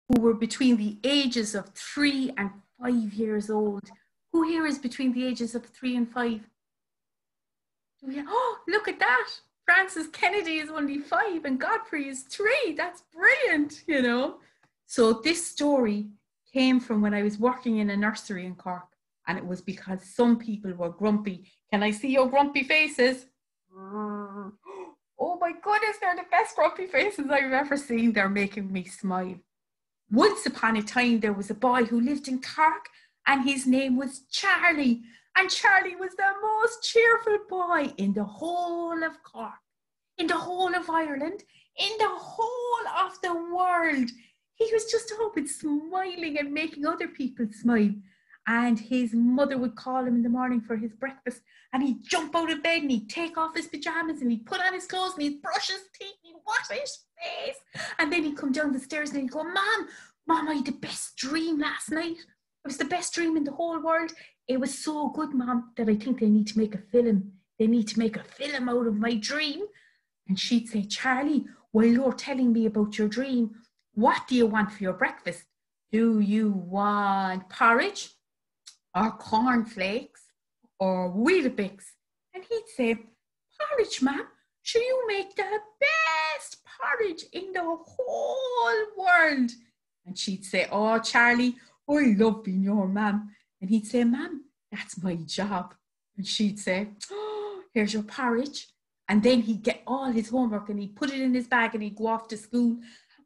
who were between the ages of 3 and 5 years old. Who here is between the ages of 3 and 5? Oh, look at that. Francis Kennedy is only 5 and Godfrey is 3. That's brilliant, you know. So this story came from when I was working in a nursery in Cork, and it was because some people were grumpy. Can I see your grumpy faces? Oh my goodness, they're the best grumpy faces I've ever seen. They're making me smile. Once upon a time, there was a boy who lived in Cork, and his name was Charlie. And Charlie was the most cheerful boy in the whole of Cork, in the whole of Ireland, in the whole of the world. He was just always smiling and making other people smile. And his mother would call him in the morning for his breakfast, and he'd jump out of bed and he'd take off his pajamas and he'd put on his clothes and he'd brush his teeth and he'd wash his face. And then he'd come down the stairs and he'd go, Mom, I had the best dream last night. It was the best dream in the whole world. It was so good, Mom, that I think they need to make a film. They need to make a film out of my dream. And she'd say, Charlie, while you're telling me about your dream, what do you want for your breakfast? Do you want porridge or cornflakes or Weetabix? And he'd say, porridge, Ma'am. Sure, you make the best porridge in the whole world. And she'd say, oh, Charlie, I love being your ma'am. And he'd say, Ma'am, that's my job. And she'd say, oh, here's your porridge. And then he'd get all his homework and he'd put it in his bag and he'd go off to school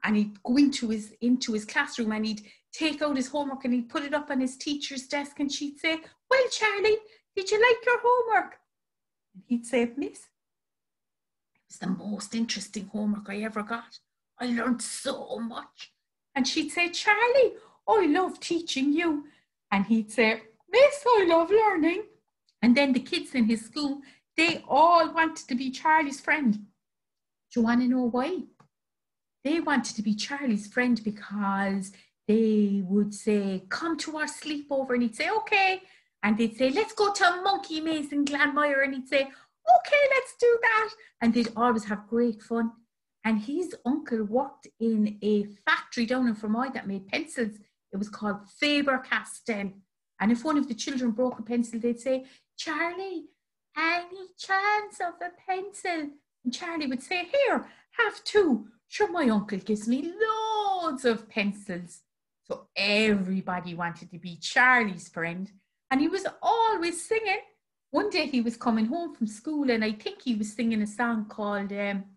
and he'd go into his classroom and he'd take out his homework and he'd put it up on his teacher's desk, and she'd say, well, Charlie, did you like your homework? And he'd say, Miss, it was the most interesting homework I ever got. I learned so much. And she'd say, Charlie, I love teaching you. And he'd say, Miss, I love learning. And then the kids in his school, they all wanted to be Charlie's friend. Do you want to know why? They wanted to be Charlie's friend because they would say, come to our sleepover. And he'd say, okay. And they'd say, let's go to a monkey maze in Glanmire. And he'd say, okay, let's do that. And they'd always have great fun. And his uncle worked in a factory down in Fermoy that made pencils. It was called Faber-Castell. And if one of the children broke a pencil, they'd say, Charlie, any chance of a pencil? And Charlie would say, here, have 2. Sure, my uncle gives me loads of pencils. So everybody wanted to be Charlie's friend. And he was always singing. One day he was coming home from school, and I think he was singing a song called Beautiful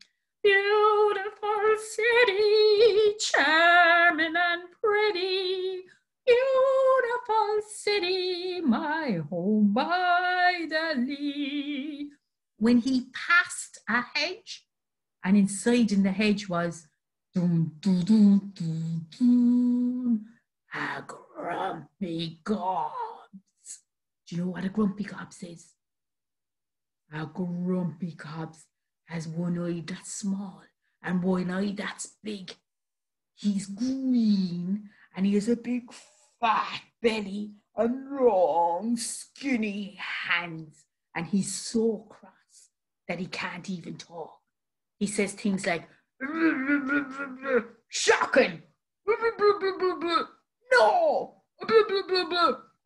city, charming and pretty. Beautiful city, my home by the lea. When he passed a hedge, and inside in the hedge was dun, dun, dun, dun, dun, a grumpy Gobs. Do you know what a grumpy Gobs is? A grumpy Gobs has one eye that's small and one eye that's big. He's green and he has a big fat belly and long skinny hands, and he's so cross that he can't even talk. He says things like, shocking, no,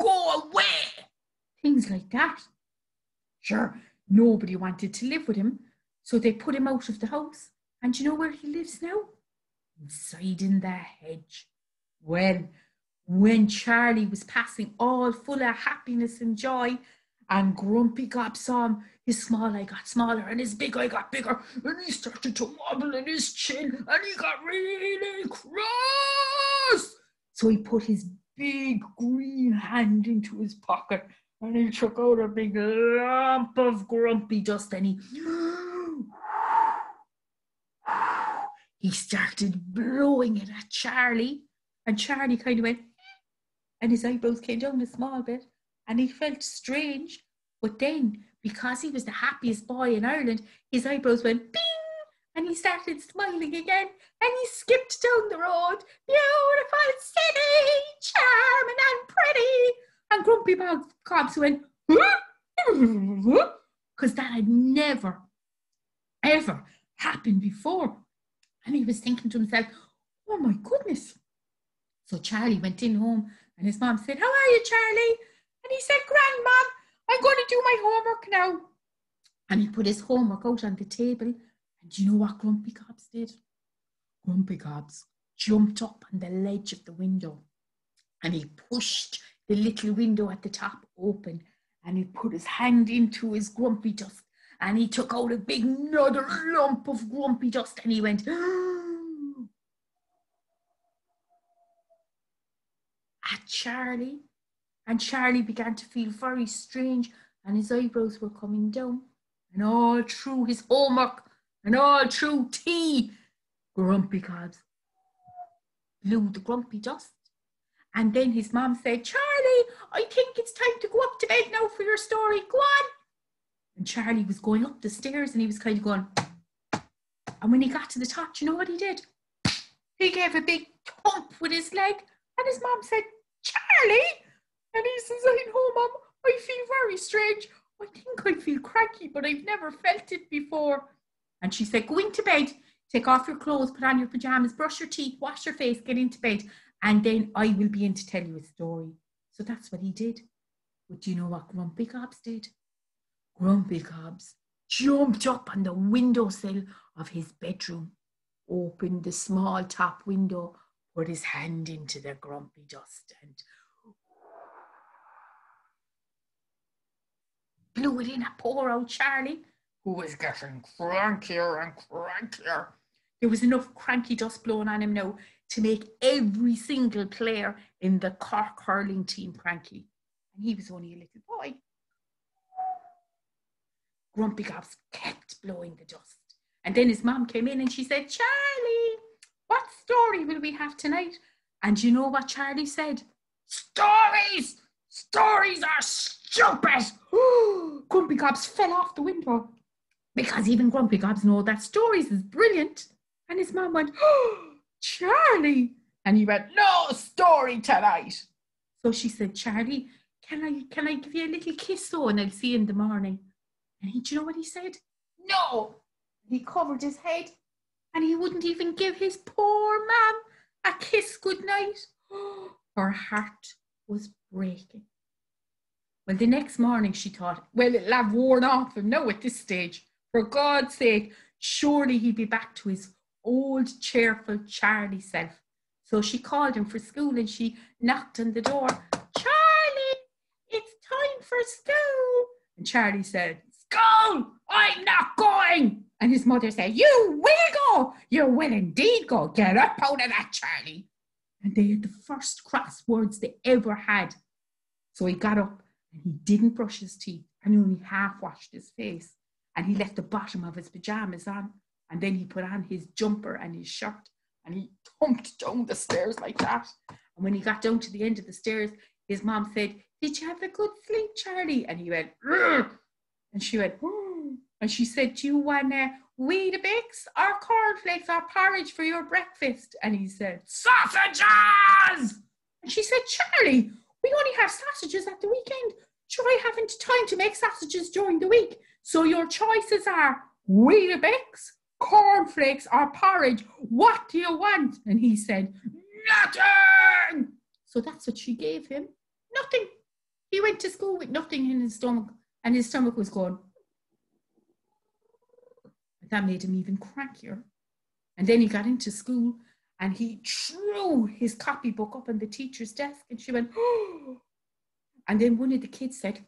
go away, things like that. Sure, nobody wanted to live with him, so they put him out of the house. And do you know where he lives now? Inside in the hedge. Well, when Charlie was passing all full of happiness and joy, and Grumpy Gobs saw him, his small eye got smaller and his big eye got bigger, and he started to wobble in his chin and he got really cross. So he put his big green hand into his pocket and he took out a big lump of grumpy dust and he started blowing it at Charlie, and Charlie kind of went, and his eyebrows came down a small bit, and he felt strange. But then, because he was the happiest boy in Ireland, his eyebrows went bing, and he started smiling again, and he skipped down the road. Beautiful city, charming and pretty. And Grumpy Gobs went, because that had never, ever happened before. And he was thinking to himself, oh my goodness, So Charlie went in home and his mom said, "How are you, Charlie?" And he said, "Grandmom, I'm going to do my homework now." And he put his homework out on the table. And do you know what Grumpy Gobs did? Grumpy Gobs jumped up on the ledge of the window and he pushed the little window at the top open and he put his hand into his grumpy dust and he took out a big another lump of grumpy dust and he went at Charlie. And Charlie began to feel very strange and his eyebrows were coming down. And all through his homework and all through tea, Grumpy Gobs blew the grumpy dust. And then his mom said, "Charlie, I think it's time to go up to bed now for your story. Go on." And Charlie was going up the stairs and he was kind of going. And when he got to the top, do you know what he did? He gave a big thump with his leg. And his mom said, "Charlie?" And he says, "I know, Mom. I feel very strange. I think I feel cranky, but I've never felt it before." And she said, "Go into bed. Take off your clothes, put on your pajamas, brush your teeth, wash your face, get into bed. And then I will be in to tell you a story." So that's what he did. But do you know what Grumpy Gobs did? Grumpy Gobs jumped up on the windowsill of his bedroom, opened the small top window, put his hand into the grumpy dust and blew it in at poor old Charlie, who was getting crankier and crankier. There was enough cranky dust blowing on him now to make every single player in the Cork hurling team cranky. And he was only a little boy. Grumpy Gobs kept blowing the dust. And then his mom came in and she said, "Charlie, what story will we have tonight?" And you know what Charlie said? "Stories! Stories are stupid!" Grumpy Gobs fell off the window because even Grumpy Gobs know that stories is brilliant. And his mom went, "Oh, Charlie." And he went, "No story tonight." So she said, "Charlie, can I give you a little kiss though and I'll see you in the morning?" And do you know what he said? "No." He covered his head and he wouldn't even give his poor mom a kiss goodnight. Her heart was breaking. Well, the next morning she thought, well, it'll have worn off him now at this stage. For God's sake, surely he'd be back to his old cheerful Charlie self. So she called him for school and she knocked on the door. "Charlie, it's time for school." And Charlie said, "School? I'm not going." And his mother said, "You will go. You will indeed go. Get up out of that, Charlie." And they had the first cross words they ever had. So he got up and he didn't brush his teeth and only half washed his face. And he left the bottom of his pajamas on. And then he put on his jumper and his shirt and he thumped down the stairs like that. And when he got down to the end of the stairs, his mom said, "Did you have a good sleep, Charlie?" And he went, "Rrr." And she went, "Oh." And she said, "Do you want Weetabix or cornflakes or porridge for your breakfast?" And he said, "Sausages!" And she said, "Charlie, we only have sausages at the weekend. Sure, I haven't time to make sausages during the week. So your choices are Weetabix, cornflakes or porridge. What do you want?" And he said, "Nothing." So that's what she gave him. Nothing. He went to school with nothing in his stomach and his stomach was going. That made him even crankier. And then he got into school and he threw his copybook up on the teacher's desk and she went, "Oh." And then one of the kids said,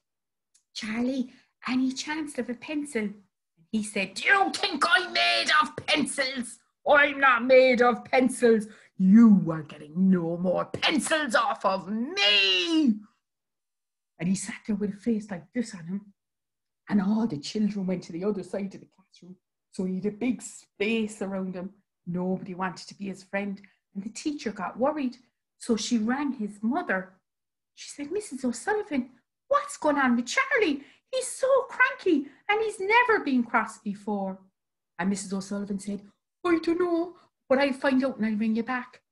"Charlie, any chance of a pencil?" And he said, "Do you think I'm made of pencils? I'm not made of pencils. You are getting no more pencils off of me." And he sat there with a face like this on him. And all the children went to the other side of the classroom. So he had a big space around him. Nobody wanted to be his friend. And the teacher got worried. So she rang his mother. She said, "Mrs. O'Sullivan, what's going on with Charlie? He's so cranky and he's never been cross before." And Mrs. O'Sullivan said, "I don't know, but I'll find out and I'll ring you back."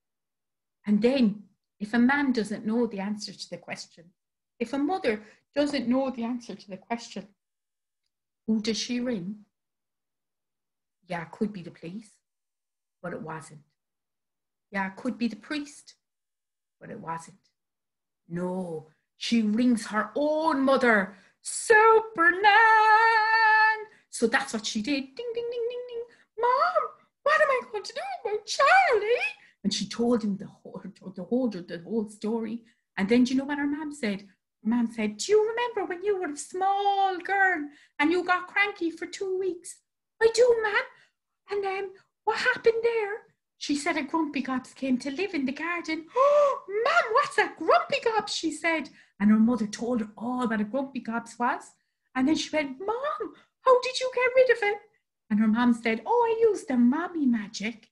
And then if a man doesn't know the answer to the question, if a mother doesn't know the answer to the question, who does she ring? Yeah, it could be the police, but it wasn't. Yeah, it could be the priest, But it wasn't. No, she rings her own mother, Super Nan. So that's what she did. Ding, ding, ding, ding, ding. Mom, what am I going to do about Charlie? And she told him the whole story. And then do you know what her mom said? Her mom said, do you remember when you were a small girl and you got cranky for 2 weeks? I do, Mom. And what happened there? She said a grumpy Gobs came to live in the garden. Oh, Mom, what's a grumpy Gobs? She said. And her mother told her all what a grumpy Gobs was. And then she went, Mom, how did you get rid of it? And her mom said, oh, I used the mommy magic.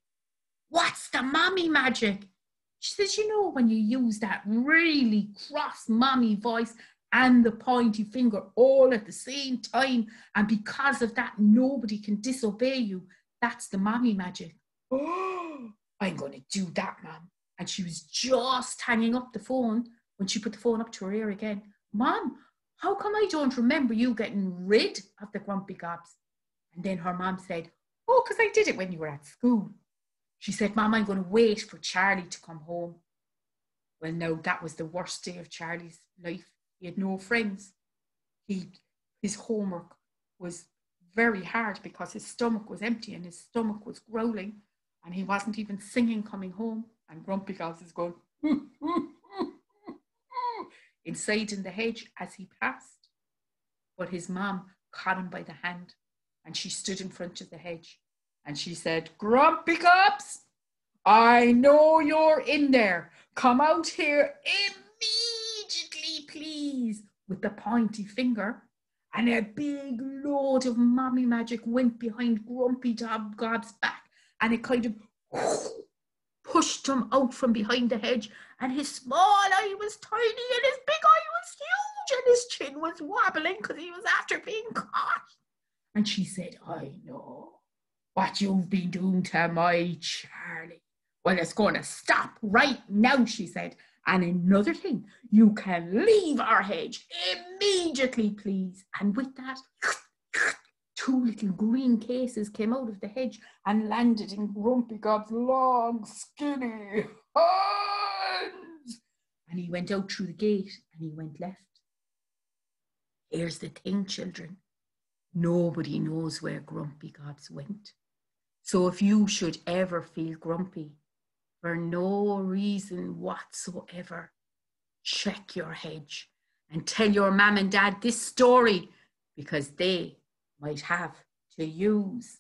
What's the mommy magic? She says, you know, when you use that really cross mommy voice and the pointy finger all at the same time, and because of that, nobody can disobey you. That's the mommy magic. Oh, I'm going to do that, Mom. And she was just hanging up the phone when she put the phone up to her ear again. Mom, how come I don't remember you getting rid of the grumpy Gobs? And then her mom said, oh, because I did it when you were at school. She said, Mom, I'm going to wait for Charlie to come home. Well, no, that was the worst day of Charlie's life. He had no friends. His homework was very hard because his stomach was empty and his stomach was growling and he wasn't even singing coming home. And Grumpy Gobs is going inside in the hedge as he passed. But his mom caught him by the hand and she stood in front of the hedge and she said, Grumpy Gobs, I know you're in there. Come out here immediately, please, with the pointy finger. And a big load of mommy magic went behind Grumpy Gobs' back and it kind of pushed him out from behind the hedge, and his small eye was tiny and his big eye was huge and his chin was wobbling because he was after being caught. And she said, I know what you've been doing to my Charlie. Well, it's going to stop right now, she said. And another thing, you can leave our hedge immediately, please. And with that, 2 little green cases came out of the hedge and landed in Grumpy Gobs' long, skinny hands. And he went out through the gate and he went left. Here's the thing, children. Nobody knows where Grumpy Gobs went. So if you should ever feel grumpy for no reason whatsoever, check your hedge and tell your mum and dad this story because they might have to use